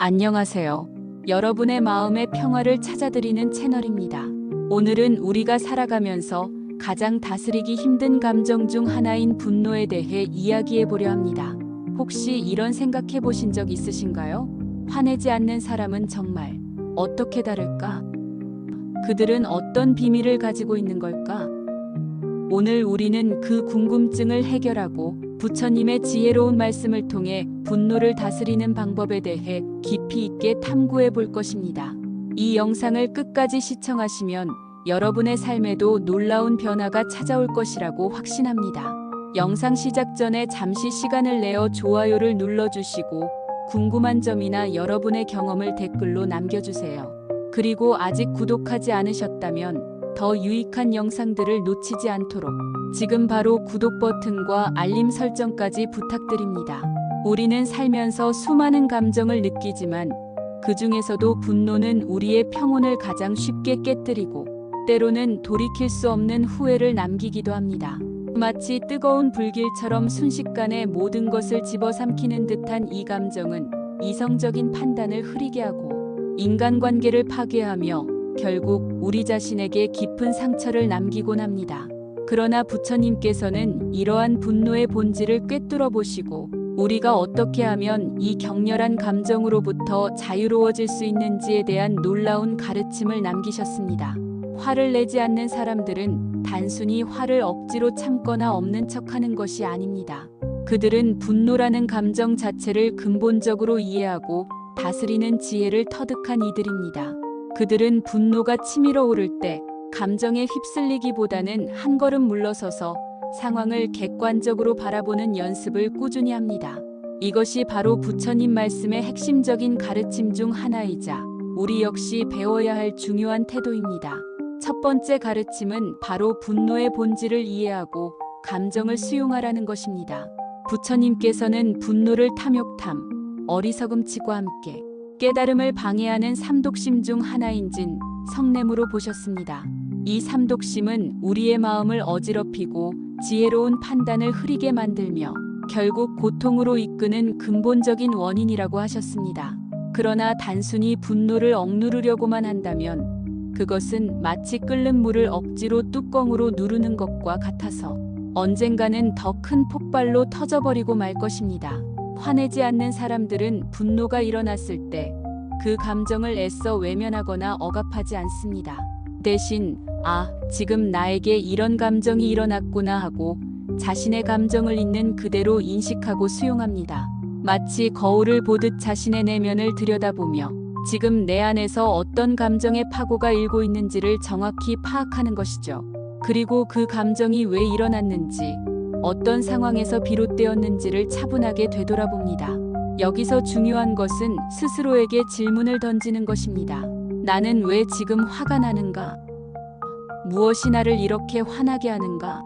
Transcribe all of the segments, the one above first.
안녕하세요. 여러분의 마음의 평화를 찾아드리는 채널입니다. 오늘은 우리가 살아가면서 가장 다스리기 힘든 감정 중 하나인 분노에 대해 이야기해 보려 합니다. 혹시 이런 생각해 보신 적 있으신가요? 화내지 않는 사람은 정말 어떻게 다를까? 그들은 어떤 비밀을 가지고 있는 걸까? 오늘 우리는 그 궁금증을 해결하고 부처님의 지혜로운 말씀을 통해 분노를 다스리는 방법에 대해 깊이 있게 탐구해 볼 것입니다. 이 영상을 끝까지 시청하시면 여러분의 삶에도 놀라운 변화가 찾아올 것이라고 확신합니다. 영상 시작 전에 잠시 시간을 내어 좋아요를 눌러주시고 궁금한 점이나 여러분의 경험을 댓글로 남겨주세요. 그리고 아직 구독하지 않으셨다면 더 유익한 영상들을 놓치지 않도록 지금 바로 구독 버튼과 알림 설정까지 부탁드립니다. 우리는 살면서 수많은 감정을 느끼지만 그 중에서도 분노는 우리의 평온을 가장 쉽게 깨뜨리고 때로는 돌이킬 수 없는 후회를 남기기도 합니다. 마치 뜨거운 불길처럼 순식간에 모든 것을 집어삼키는 듯한 이 감정은 이성적인 판단을 흐리게 하고 인간관계를 파괴하며 결국 우리 자신에게 깊은 상처를 남기곤 합니다. 그러나 부처님께서는 이러한 분노의 본질을 꿰뚫어 보시고 우리가 어떻게 하면 이 격렬한 감정으로부터 자유로워질 수 있는지에 대한 놀라운 가르침을 남기셨습니다. 화를 내지 않는 사람들은 단순히 화를 억지로 참거나 없는 척하는 것이 아닙니다. 그들은 분노라는 감정 자체를 근본적으로 이해하고 다스리는 지혜를 터득한 이들입니다. 그들은 분노가 치밀어 오를 때 감정에 휩쓸리기보다는 한 걸음 물러서서 상황을 객관적으로 바라보는 연습을 꾸준히 합니다. 이것이 바로 부처님 말씀의 핵심적인 가르침 중 하나이자 우리 역시 배워야 할 중요한 태도입니다. 첫 번째 가르침은 바로 분노의 본질을 이해하고 감정을 수용하라는 것입니다. 부처님께서는 분노를 탐욕탐, 어리석음치과 함께 깨달음을 방해하는 삼독심 중 하나인진 성냄으로 보셨습니다. 이 삼독심은 우리의 마음을 어지럽히고 지혜로운 판단을 흐리게 만들며 결국 고통으로 이끄는 근본적인 원인이라고 하셨습니다. 그러나 단순히 분노를 억누르려고만 한다면 그것은 마치 끓는 물을 억지로 뚜껑으로 누르는 것과 같아서 언젠가는 더 큰 폭발로 터져버리고 말 것입니다. 화내지 않는 사람들은 분노가 일어났을 때 그 감정을 애써 외면하거나 억압하지 않습니다. 대신 지금 나에게 이런 감정이 일어났구나 하고 자신의 감정을 있는 그대로 인식하고 수용합니다. 마치 거울을 보듯 자신의 내면을 들여다보며 지금 내 안에서 어떤 감정의 파고가 일고 있는지를 정확히 파악하는 것이죠. 그리고 그 감정이 왜 일어났는지, 어떤 상황에서 비롯되었는지를 차분하게 되돌아봅니다. 여기서 중요한 것은 스스로에게 질문을 던지는 것입니다. 나는 왜 지금 화가 나는가? 무엇이 나를 이렇게 화나게 하는가?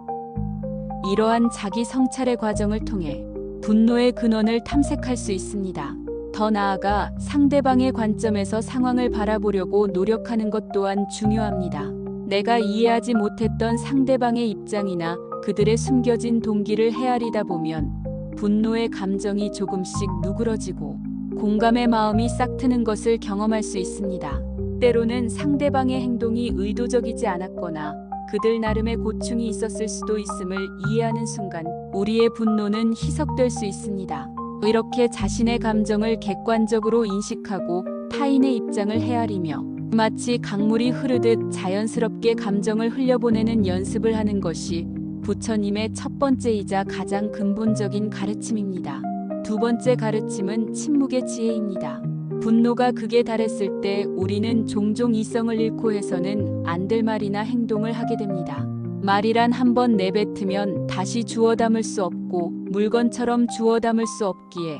이러한 자기 성찰의 과정을 통해 분노의 근원을 탐색할 수 있습니다. 더 나아가 상대방의 관점에서 상황을 바라보려고 노력하는 것 또한 중요합니다. 내가 이해하지 못했던 상대방의 입장이나 그들의 숨겨진 동기를 헤아리다 보면 분노의 감정이 조금씩 누그러지고 공감의 마음이 싹 트는 것을 경험할 수 있습니다. 때로는 상대방의 행동이 의도적이지 않았거나 그들 나름의 고충이 있었을 수도 있음을 이해하는 순간 우리의 분노는 희석될 수 있습니다. 이렇게 자신의 감정을 객관적으로 인식하고 타인의 입장을 헤아리며 마치 강물이 흐르듯 자연스럽게 감정을 흘려보내는 연습을 하는 것이 부처님의 첫 번째이자 가장 근본적인 가르침입니다. 두 번째 가르침은 침묵의 지혜입니다. 분노가 극에 달했을 때 우리는 종종 이성을 잃고 해서는 안 될 말이나 행동을 하게 됩니다. 말이란 한번 내뱉으면 다시 주워 담을 수 없고 물건처럼 주워 담을 수 없기에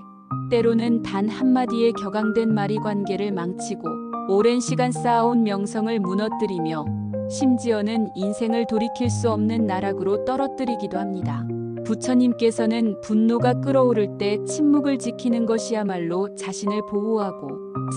때로는 단 한마디의 격앙된 말이 관계를 망치고 오랜 시간 쌓아온 명성을 무너뜨리며 심지어는 인생을 돌이킬 수 없는 나락으로 떨어뜨리기도 합니다. 부처님께서는 분노가 끓어오를 때 침묵을 지키는 것이야말로 자신을 보호하고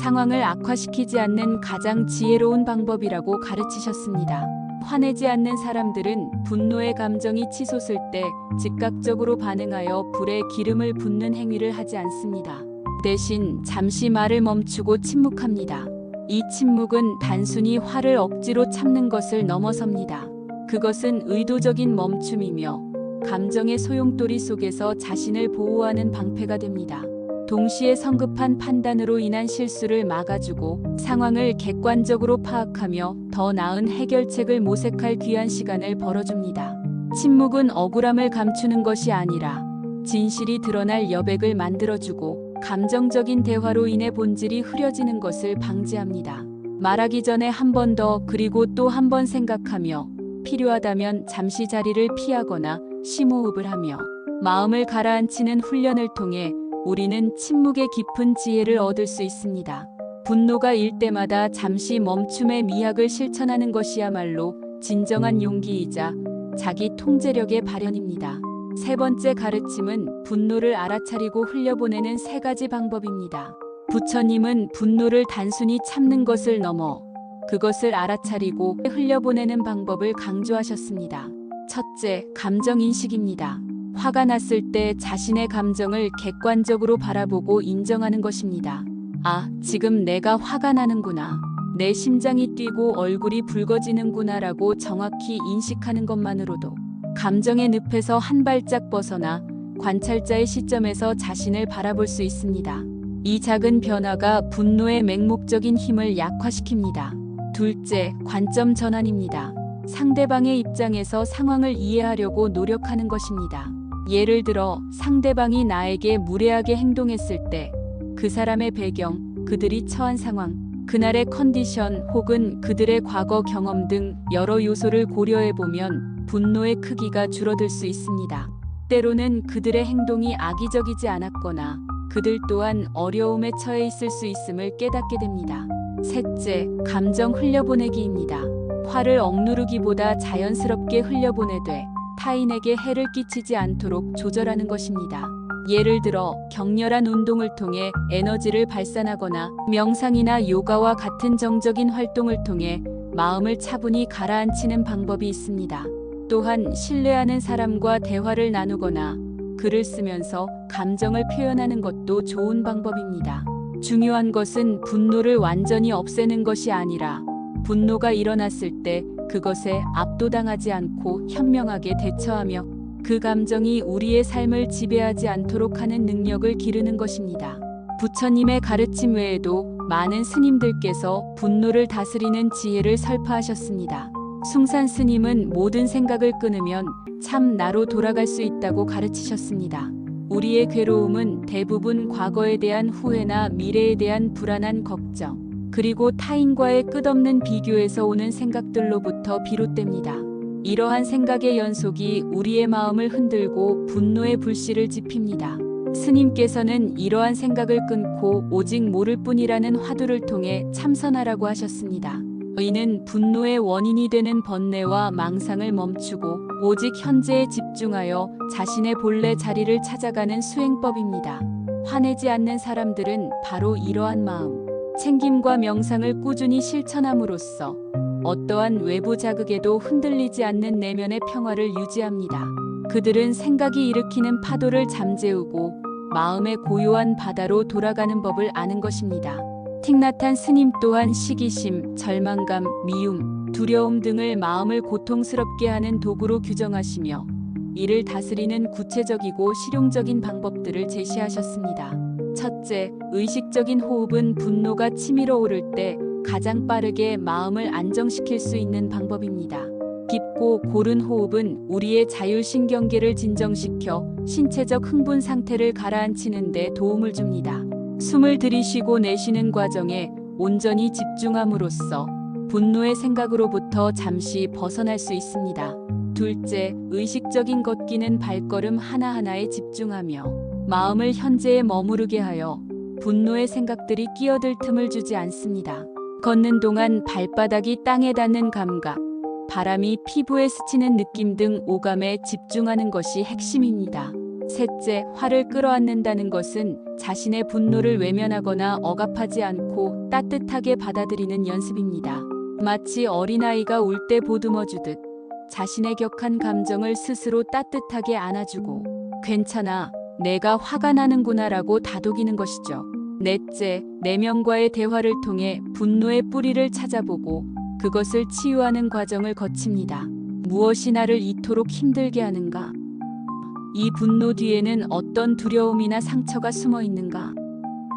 상황을 악화시키지 않는 가장 지혜로운 방법이라고 가르치셨습니다. 화내지 않는 사람들은 분노의 감정이 치솟을 때 즉각적으로 반응하여 불에 기름을 붓는 행위를 하지 않습니다. 대신 잠시 말을 멈추고 침묵합니다. 이 침묵은 단순히 화를 억지로 참는 것을 넘어섭니다. 그것은 의도적인 멈춤이며 감정의 소용돌이 속에서 자신을 보호하는 방패가 됩니다. 동시에 성급한 판단으로 인한 실수를 막아주고 상황을 객관적으로 파악하며 더 나은 해결책을 모색할 귀한 시간을 벌어줍니다. 침묵은 억울함을 감추는 것이 아니라 진실이 드러날 여백을 만들어주고 감정적인 대화로 인해 본질이 흐려지는 것을 방지합니다. 말하기 전에 한 번 더 그리고 또 한 번 생각하며 필요하다면 잠시 자리를 피하거나 심호흡을 하며 마음을 가라앉히는 훈련을 통해 우리는 침묵의 깊은 지혜를 얻을 수 있습니다. 분노가 일 때마다 잠시 멈춤의 미학을 실천하는 것이야말로 진정한 용기이자 자기 통제력의 발현입니다. 세 번째 가르침은 분노를 알아차리고 흘려보내는 세 가지 방법입니다. 부처님은 분노를 단순히 참는 것을 넘어 그것을 알아차리고 흘려보내는 방법을 강조하셨습니다. 첫째, 감정인식입니다. 화가 났을 때 자신의 감정을 객관적으로 바라보고 인정하는 것입니다. 아, 지금 내가 화가 나는구나. 내 심장이 뛰고 얼굴이 붉어지는구나라고 정확히 인식하는 것만으로도 감정의 늪에서 한 발짝 벗어나 관찰자의 시점에서 자신을 바라볼 수 있습니다. 이 작은 변화가 분노의 맹목적인 힘을 약화시킵니다. 둘째, 관점 전환입니다. 상대방의 입장에서 상황을 이해하려고 노력하는 것입니다. 예를 들어 상대방이 나에게 무례하게 행동했을 때 그 사람의 배경, 그들이 처한 상황, 그날의 컨디션 혹은 그들의 과거 경험 등 여러 요소를 고려해보면 분노의 크기가 줄어들 수 있습니다. 때로는 그들의 행동이 악의적이지 않았거나 그들 또한 어려움에 처해 있을 수 있음을 깨닫게 됩니다. 셋째, 감정 흘려보내기입니다. 화를 억누르기보다 자연스럽게 흘려보내되 타인에게 해를 끼치지 않도록 조절하는 것입니다. 예를 들어 격렬한 운동을 통해 에너지를 발산하거나 명상이나 요가와 같은 정적인 활동을 통해 마음을 차분히 가라앉히는 방법이 있습니다. 또한 신뢰하는 사람과 대화를 나누거나 글을 쓰면서 감정을 표현하는 것도 좋은 방법입니다. 중요한 것은 분노를 완전히 없애는 것이 아니라 분노가 일어났을 때 그것에 압도당하지 않고 현명하게 대처하며 그 감정이 우리의 삶을 지배하지 않도록 하는 능력을 기르는 것입니다. 부처님의 가르침 외에도 많은 스님들께서 분노를 다스리는 지혜를 설파하셨습니다. 숭산 스님은 모든 생각을 끊으면 참 나로 돌아갈 수 있다고 가르치셨습니다. 우리의 괴로움은 대부분 과거에 대한 후회나 미래에 대한 불안한 걱정, 그리고 타인과의 끝없는 비교에서 오는 생각들로부터 비롯됩니다. 이러한 생각의 연속이 우리의 마음을 흔들고 분노의 불씨를 지핍니다. 스님께서는 이러한 생각을 끊고 오직 모를 뿐이라는 화두를 통해 참선하라고 하셨습니다. 이는 분노의 원인이 되는 번뇌와 망상을 멈추고 오직 현재에 집중하여 자신의 본래 자리를 찾아가는 수행법입니다. 화내지 않는 사람들은 바로 이러한 마음, 챙김과 명상을 꾸준히 실천함으로써 어떠한 외부 자극에도 흔들리지 않는 내면의 평화를 유지합니다. 그들은 생각이 일으키는 파도를 잠재우고 마음의 고요한 바다로 돌아가는 법을 아는 것입니다. 틱나탄 스님 또한 시기심, 절망감, 미움, 두려움 등을 마음을 고통스럽게 하는 도구로 규정하시며 이를 다스리는 구체적이고 실용적인 방법들을 제시하셨습니다. 첫째, 의식적인 호흡은 분노가 치밀어 오를 때 가장 빠르게 마음을 안정시킬 수 있는 방법입니다. 깊고 고른 호흡은 우리의 자율신경계를 진정시켜 신체적 흥분 상태를 가라앉히는 데 도움을 줍니다. 숨을 들이쉬고 내쉬는 과정에 온전히 집중함으로써 분노의 생각으로부터 잠시 벗어날 수 있습니다. 둘째, 의식적인 걷기는 발걸음 하나하나에 집중하며 마음을 현재에 머무르게 하여 분노의 생각들이 끼어들 틈을 주지 않습니다. 걷는 동안 발바닥이 땅에 닿는 감각, 바람이 피부에 스치는 느낌 등 오감에 집중하는 것이 핵심입니다. 셋째, 화를 끌어안는다는 것은 자신의 분노를 외면하거나 억압하지 않고 따뜻하게 받아들이는 연습입니다. 마치 어린아이가 울 때 보듬어 주듯 자신의 격한 감정을 스스로 따뜻하게 안아주고 괜찮아, 내가 화가 나는구나라고 다독이는 것이죠. 넷째, 내면과의 대화를 통해 분노의 뿌리를 찾아보고 그것을 치유하는 과정을 거칩니다. 무엇이 나를 이토록 힘들게 하는가? 이 분노 뒤에는 어떤 두려움이나 상처가 숨어 있는가?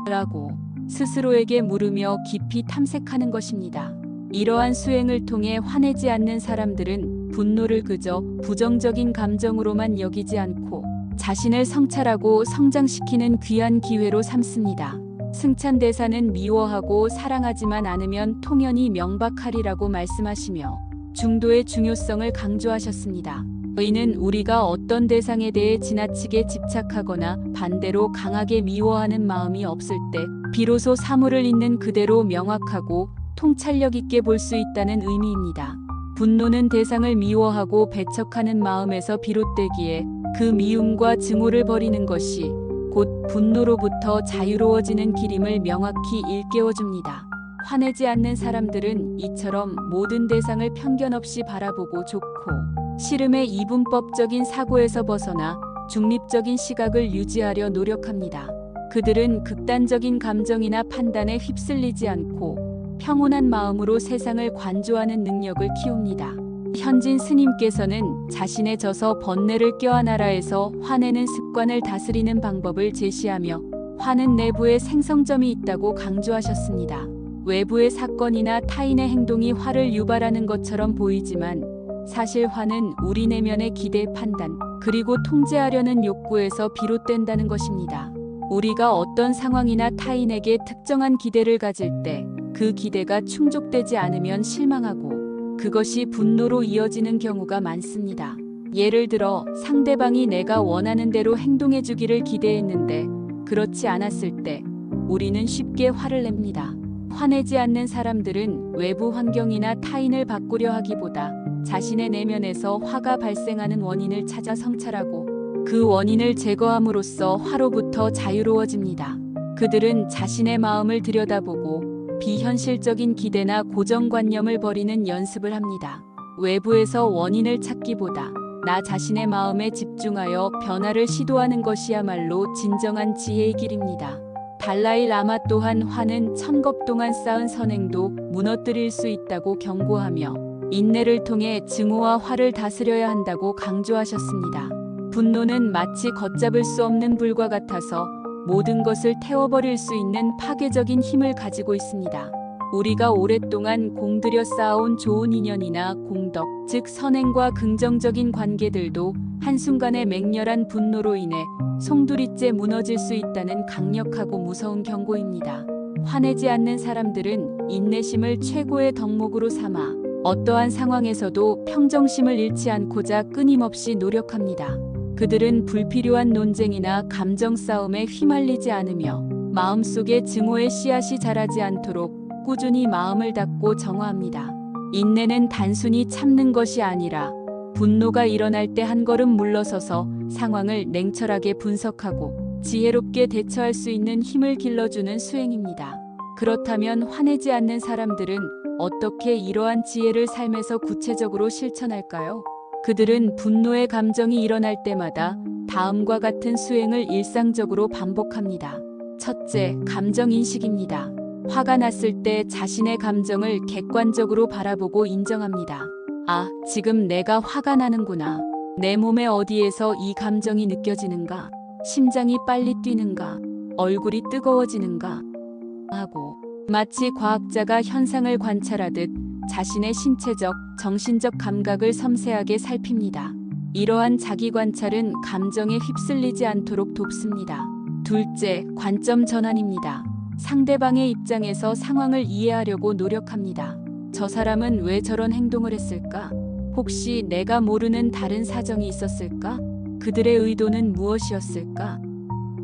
라고 스스로에게 물으며 깊이 탐색하는 것입니다. 이러한 수행을 통해 화내지 않는 사람들은 분노를 그저 부정적인 감정으로만 여기지 않고 자신을 성찰하고 성장시키는 귀한 기회로 삼습니다. 승찬대사는 미워하고 사랑하지만 않으면 통연히 명박하리라고 말씀하시며 중도의 중요성을 강조하셨습니다. 이는 우리가 어떤 대상에 대해 지나치게 집착하거나 반대로 강하게 미워하는 마음이 없을 때 비로소 사물을 있는 그대로 명확하고 통찰력 있게 볼 수 있다는 의미입니다. 분노는 대상을 미워하고 배척하는 마음에서 비롯되기에 그 미움과 증오를 버리는 것이 곧 분노로부터 자유로워지는 길임을 명확히 일깨워줍니다. 화내지 않는 사람들은 이처럼 모든 대상을 편견 없이 바라보고 좋고 싫음의 이분법적인 사고에서 벗어나 중립적인 시각을 유지하려 노력합니다. 그들은 극단적인 감정이나 판단에 휩쓸리지 않고 평온한 마음으로 세상을 관조하는 능력을 키웁니다. 현진 스님께서는 자신의 저서 번뇌를 껴안아라에서 화내는 습관을 다스리는 방법을 제시하며 화는 내부에 생성점이 있다고 강조하셨습니다. 외부의 사건이나 타인의 행동이 화를 유발하는 것처럼 보이지만 사실 화는 우리 내면의 기대, 판단, 그리고 통제하려는 욕구에서 비롯된다는 것입니다. 우리가 어떤 상황이나 타인에게 특정한 기대를 가질 때 그 기대가 충족되지 않으면 실망하고 그것이 분노로 이어지는 경우가 많습니다. 예를 들어 상대방이 내가 원하는 대로 행동해 주기를 기대했는데 그렇지 않았을 때 우리는 쉽게 화를 냅니다. 화내지 않는 사람들은 외부 환경이나 타인을 바꾸려 하기보다 자신의 내면에서 화가 발생하는 원인을 찾아 성찰하고 그 원인을 제거함으로써 화로부터 자유로워집니다. 그들은 자신의 마음을 들여다보고 비현실적인 기대나 고정관념을 버리는 연습을 합니다. 외부에서 원인을 찾기보다 나 자신의 마음에 집중하여 변화를 시도하는 것이야말로 진정한 지혜의 길입니다. 달라이 라마 또한 화는 천겁 동안 쌓은 선행도 무너뜨릴 수 있다고 경고하며 인내를 통해 증오와 화를 다스려야 한다고 강조하셨습니다. 분노는 마치 걷잡을 수 없는 불과 같아서 모든 것을 태워버릴 수 있는 파괴적인 힘을 가지고 있습니다. 우리가 오랫동안 공들여 쌓아온 좋은 인연이나 공덕, 즉 선행과 긍정적인 관계들도 한순간의 맹렬한 분노로 인해 송두리째 무너질 수 있다는 강력하고 무서운 경고입니다. 화내지 않는 사람들은 인내심을 최고의 덕목으로 삼아 어떠한 상황에서도 평정심을 잃지 않고자 끊임없이 노력합니다. 그들은 불필요한 논쟁이나 감정 싸움에 휘말리지 않으며 마음속에 증오의 씨앗이 자라지 않도록 꾸준히 마음을 닫고 정화합니다. 인내는 단순히 참는 것이 아니라 분노가 일어날 때 한 걸음 물러서서 상황을 냉철하게 분석하고 지혜롭게 대처할 수 있는 힘을 길러주는 수행입니다. 그렇다면 화내지 않는 사람들은 어떻게 이러한 지혜를 삶에서 구체적으로 실천할까요? 그들은 분노의 감정이 일어날 때마다 다음과 같은 수행을 일상적으로 반복합니다. 첫째, 감정인식입니다. 화가 났을 때 자신의 감정을 객관적으로 바라보고 인정합니다. 아, 지금 내가 화가 나는구나. 내 몸의 어디에서 이 감정이 느껴지는가? 심장이 빨리 뛰는가? 얼굴이 뜨거워지는가? 하고 마치 과학자가 현상을 관찰하듯 자신의 신체적, 정신적 감각을 섬세하게 살핍니다. 이러한 자기 관찰은 감정에 휩쓸리지 않도록 돕습니다. 둘째, 관점 전환입니다. 상대방의 입장에서 상황을 이해하려고 노력합니다. 저 사람은 왜 저런 행동을 했을까? 혹시 내가 모르는 다른 사정이 있었을까? 그들의 의도는 무엇이었을까?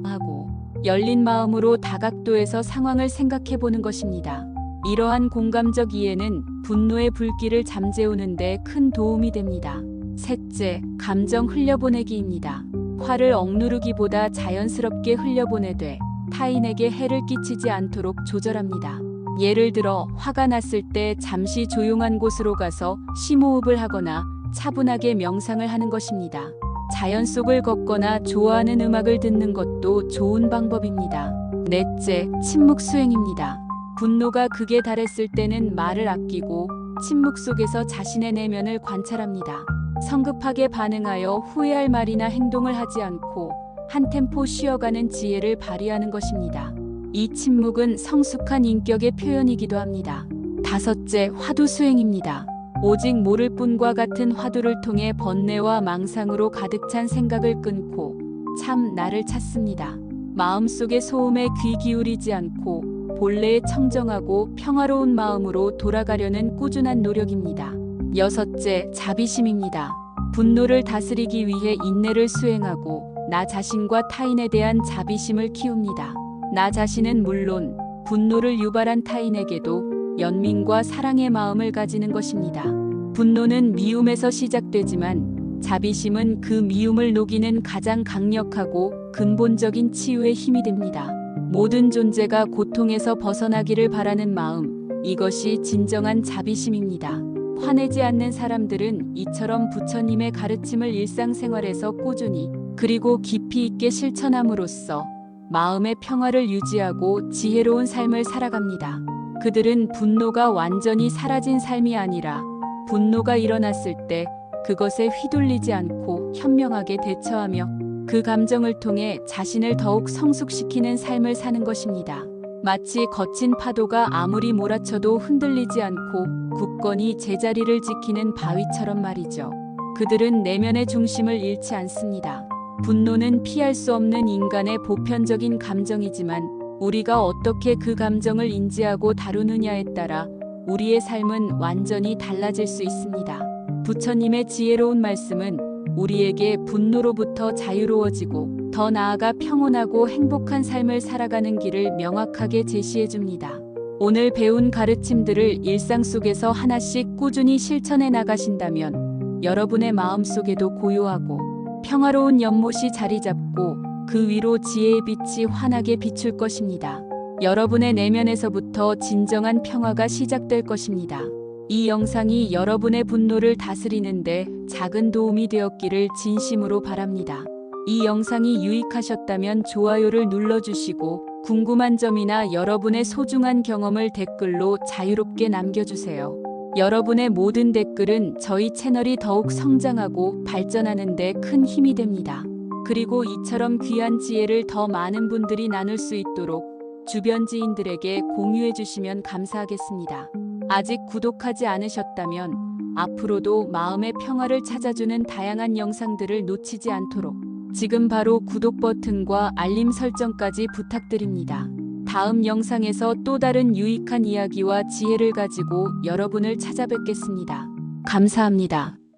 하고 열린 마음으로 다각도에서 상황을 생각해 보는 것입니다. 이러한 공감적 이해는 분노의 불길을 잠재우는 데 큰 도움이 됩니다. 셋째, 감정 흘려보내기입니다. 화를 억누르기보다 자연스럽게 흘려보내되 타인에게 해를 끼치지 않도록 조절합니다. 예를 들어 화가 났을 때 잠시 조용한 곳으로 가서 심호흡을 하거나 차분하게 명상을 하는 것입니다. 자연 속을 걷거나 좋아하는 음악을 듣는 것도 좋은 방법입니다. 넷째, 침묵 수행입니다. 분노가 극에 달했을 때는 말을 아끼고 침묵 속에서 자신의 내면을 관찰합니다. 성급하게 반응하여 후회할 말이나 행동을 하지 않고 한 템포 쉬어가는 지혜를 발휘하는 것입니다. 이 침묵은 성숙한 인격의 표현이기도 합니다. 다섯째, 화두 수행입니다. 오직 모를 뿐과 같은 화두를 통해 번뇌와 망상으로 가득 찬 생각을 끊고 참 나를 찾습니다. 마음속의 소음에 귀 기울이지 않고 본래의 청정하고 평화로운 마음으로 돌아가려는 꾸준한 노력입니다. 여섯째, 자비심입니다. 분노를 다스리기 위해 인내를 수행하고 나 자신과 타인에 대한 자비심을 키웁니다. 나 자신은 물론 분노를 유발한 타인에게도 연민과 사랑의 마음을 가지는 것입니다. 분노는 미움에서 시작되지만 자비심은 그 미움을 녹이는 가장 강력하고 근본적인 치유의 힘이 됩니다. 모든 존재가 고통에서 벗어나기를 바라는 마음, 이것이 진정한 자비심입니다. 화내지 않는 사람들은 이처럼 부처님의 가르침을 일상생활에서 꾸준히 그리고 깊이 있게 실천함으로써 마음의 평화를 유지하고 지혜로운 삶을 살아갑니다. 그들은 분노가 완전히 사라진 삶이 아니라 분노가 일어났을 때 그것에 휘둘리지 않고 현명하게 대처하며 그 감정을 통해 자신을 더욱 성숙시키는 삶을 사는 것입니다. 마치 거친 파도가 아무리 몰아쳐도 흔들리지 않고 굳건히 제자리를 지키는 바위처럼 말이죠. 그들은 내면의 중심을 잃지 않습니다. 분노는 피할 수 없는 인간의 보편적인 감정이지만 우리가 어떻게 그 감정을 인지하고 다루느냐에 따라 우리의 삶은 완전히 달라질 수 있습니다. 부처님의 지혜로운 말씀은 우리에게 분노로부터 자유로워지고 더 나아가 평온하고 행복한 삶을 살아가는 길을 명확하게 제시해 줍니다. 오늘 배운 가르침들을 일상 속에서 하나씩 꾸준히 실천해 나가신다면 여러분의 마음속에도 고요하고 평화로운 연못이 자리 잡고 그 위로 지혜의 빛이 환하게 비출 것입니다. 여러분의 내면에서부터 진정한 평화가 시작될 것입니다. 이 영상이 여러분의 분노를 다스리는데 작은 도움이 되었기를 진심으로 바랍니다. 이 영상이 유익하셨다면 좋아요를 눌러주시고 궁금한 점이나 여러분의 소중한 경험을 댓글로 자유롭게 남겨주세요. 여러분의 모든 댓글은 저희 채널이 더욱 성장하고 발전하는 데 큰 힘이 됩니다. 그리고 이처럼 귀한 지혜를 더 많은 분들이 나눌 수 있도록 주변 지인들에게 공유해 주시면 감사하겠습니다. 아직 구독하지 않으셨다면 앞으로도 마음의 평화를 찾아주는 다양한 영상들을 놓치지 않도록 지금 바로 구독 버튼과 알림 설정까지 부탁드립니다. 다음 영상에서 또 다른 유익한 이야기와 지혜를 가지고 여러분을 찾아뵙겠습니다. 감사합니다.